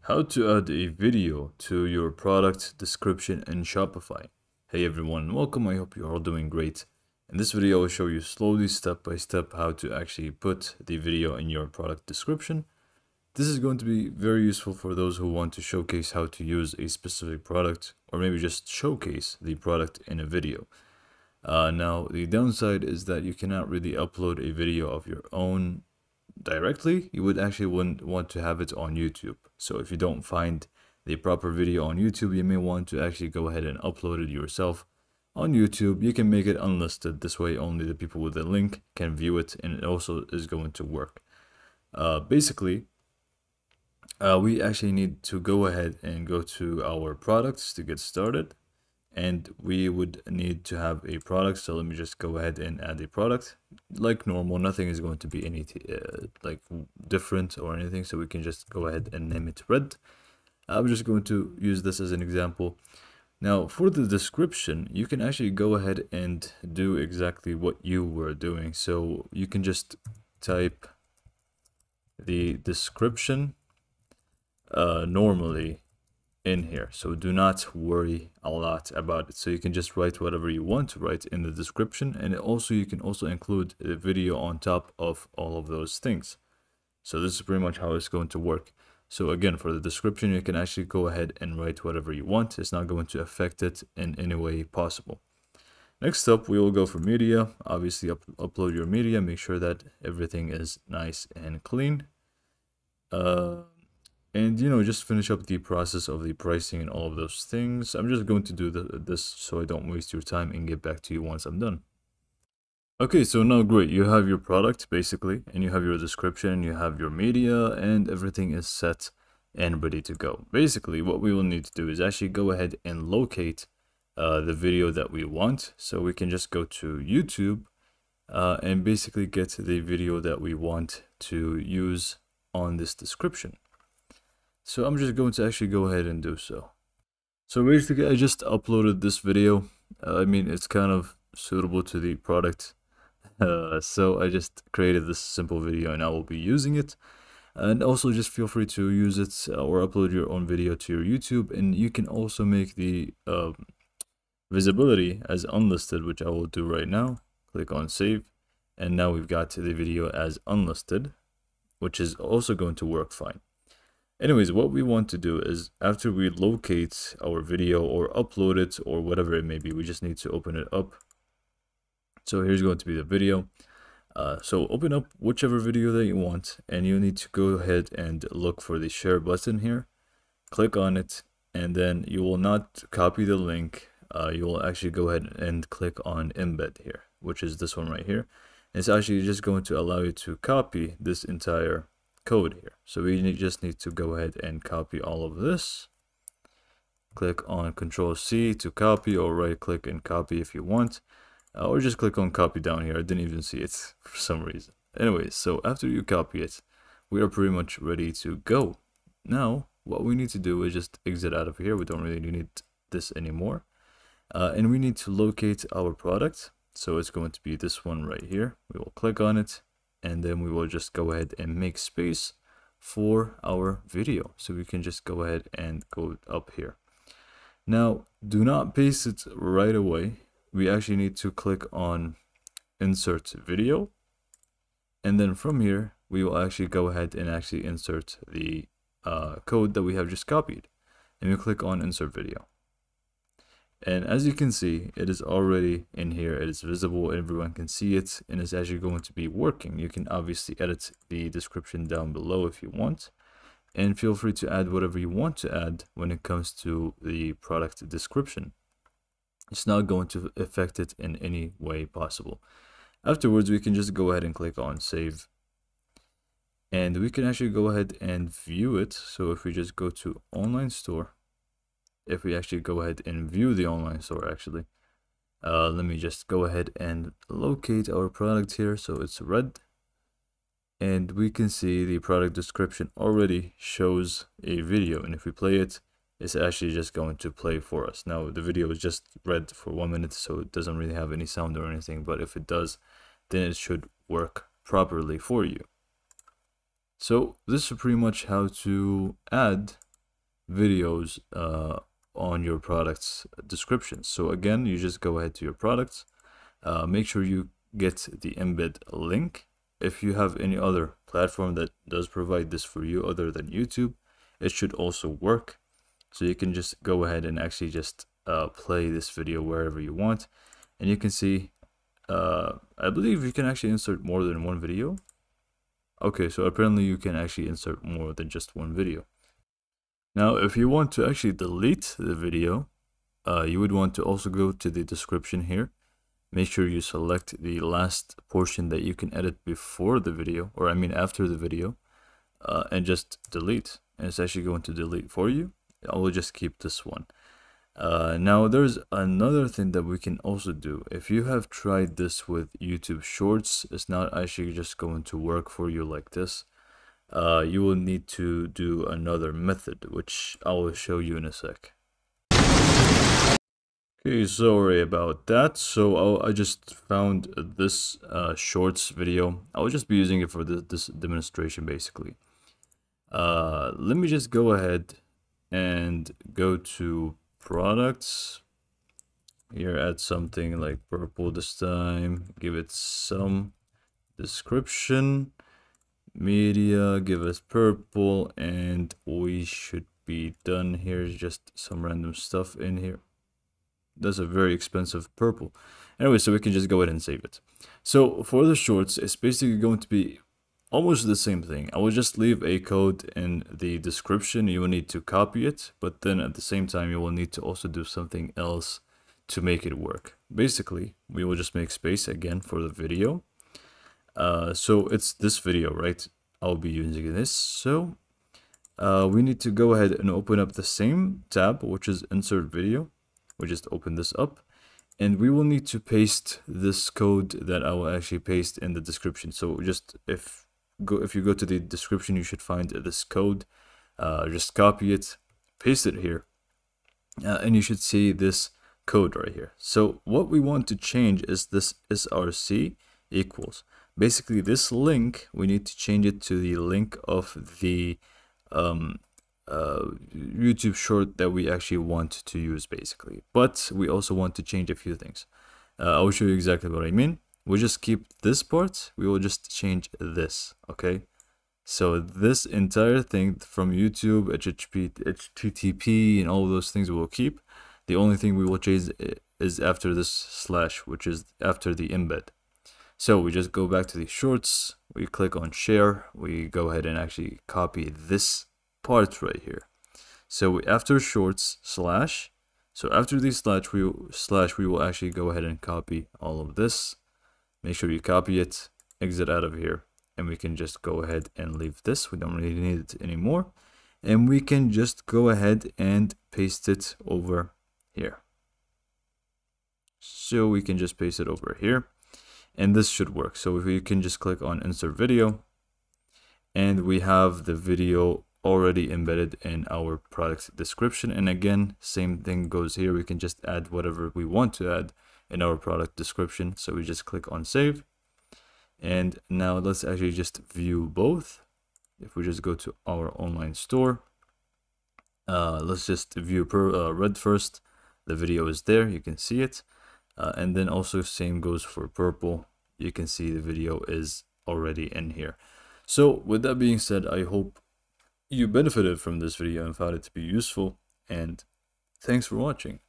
How to add a video to your product description in Shopify. Hey everyone, welcome. I hope you're all doing great. In this video, I will show you slowly, step by step, how to actually put the video in your product description. This is going to be very useful for those who want to showcase how to use a specific product, or maybe just showcase the product in a video. Now, the downside is that you cannot really upload a video of your own directly. You would actually want to have it on YouTube. So if you don't find the proper video on YouTube, you may want to actually go ahead and upload it yourself on YouTube. You can make it unlisted. This way only the people with the link can view it, and it also is going to work. Basically, we actually need to go ahead and go to our products to get started. And we would need to have a product. So let me just go ahead and add a product like normal. Nothing is going to be any like different or anything. So we can just go ahead and name it red. I'm just going to use this as an example. Now for the description, you can actually go ahead and do exactly what you were doing. So you can just type the description normally in here, so do not worry a lot about it. So you can just write whatever you want to write in the description, and you can also include a video on top of all of those things. So this is pretty much how it's going to work. So again, for the description, you can actually go ahead and write whatever you want. It's not going to affect it in any way possible. Next up, we will go for media. Obviously upload your media, make sure that everything is nice and clean. And just finish up the process of the pricing and all of those things. I'm just going to do this so I don't waste your time and get back to you once I'm done. Okay, so now great, you have your product basically, and you have your description, you have your media, and everything is set and ready to go. Basically, what we will need to do is actually go ahead and locate the video that we want. So we can just go to YouTube and basically get the video that we want to use on this description. So I'm just going to actually go ahead and do so. So basically, I just uploaded this video. I mean, it's kind of suitable to the product. So I just created this simple video and I will be using it. And also just feel free to use it or upload your own video to your YouTube. And you can also make the visibility as unlisted, which I will do right now. Click on save. And now we've got the video as unlisted, which is also going to work fine. Anyways, what we want to do is after we locate our video or upload it or whatever it may be, we just need to open it up. So here's going to be the video. So open up whichever video that you want, and you need to go ahead and look for the share button here. Click on it, and then you will not copy the link. You will actually go ahead and click on embed here, which is this one right here. It's actually just going to allow you to copy this entire code here. So we just need to go ahead and copy all of this. Click on Control-C to copy, or right click and copy if you want, or just click on copy down here. I didn't even see it for some reason. Anyways, so after you copy it, we are pretty much ready to go. Now what we need to do is just exit out of here. We don't really need this anymore, and we need to locate our product. So it's going to be this one right here. We will click on it, and then we will just go ahead and make space for our video. So we can just go ahead and go up here. Now, do not paste it right away. We actually need to click on insert video. And then from here, we will actually go ahead and actually insert the code that we have just copied. And we click on insert video. And as you can see, it is already in here. It is visible. Everyone can see it, and it's actually going to be working. You can obviously edit the description down below if you want, and feel free to add whatever you want to add when it comes to the product description. It's not going to affect it in any way possible. Afterwards, we can just go ahead and click on save, and we can actually go ahead and view it. So if we just go to online store, if we actually go ahead and view the online store, actually, let me just go ahead and locate our product here. So it's red, and we can see the product description already shows a video, and if we play it, it's actually just going to play for us. Now the video is just red for 1 minute, so it doesn't really have any sound or anything, but if it does, then it should work properly for you. So this is pretty much how to add videos on your product's description. So again, you just go ahead to your products, make sure you get the embed link. If you have any other platform that does provide this for you other than YouTube, it should also work. So you can just go ahead and actually just play this video wherever you want, and you can see I believe you can actually insert more than one video. Okay, so apparently you can actually insert more than just one video. Now, if you want to actually delete the video, you would want to also go to the description here. Make sure you select the last portion that you can edit before the video, or I mean after the video, and just delete. And it's actually going to delete for you. I will just keep this one. Now, there's another thing that we can also do. If you have tried this with YouTube Shorts, it's not actually just going to work for you like this. You will need to do another method, which I will show you in a sec. Okay, sorry about that. So I just found this Shorts video. I will just be using it for this demonstration basically. Let me just go ahead and go to products. Here, add something like purple this time. Give it some description. Media, give us purple, and we should be done. Here's just some random stuff in here. That's a very expensive purple. Anyway, so we can just go ahead and save it. So for the shorts, it's basically going to be almost the same thing. I will just leave a code in the description. You will need to copy it, but then at the same time, you will need to also do something else to make it work. Basically, we will just make space again for the video. So it's this video, right? I'll be using this. So we need to go ahead and open up the same tab, which is insert video. We just open this up, and we will need to paste this code that I will actually paste in the description. So just if you go to the description, you should find this code. Just copy it, paste it here, and you should see this code right here. So what we want to change is this src equals. Basically, this link, we need to change it to the link of the YouTube short that we actually want to use basically. But we also want to change a few things. I will show you exactly what I mean. We'll just keep this part. We will just change this, okay? So this entire thing from YouTube, HTTP, and all those things we will keep. The only thing we will change is after this slash, which is after the embed. So we just go back to the shorts, we click on share, we go ahead and actually copy this part right here. So after shorts slash, so after the slash we will actually go ahead and copy all of this. Make sure you copy it, exit out of here, and we can just go ahead and leave this. We don't really need it anymore. And we can just go ahead and paste it over here. So we can just paste it over here. And this should work. So if we can just click on insert video, and we have the video already embedded in our product description. And again, same thing goes here. We can just add whatever we want to add in our product description. So we just click on save. And now let's actually just view both. If we just go to our online store, let's just view red first. The video is there, you can see it. And then also same goes for purple. You can see the video is already in here. So with that being said, I hope you benefited from this video and found it to be useful. And thanks for watching.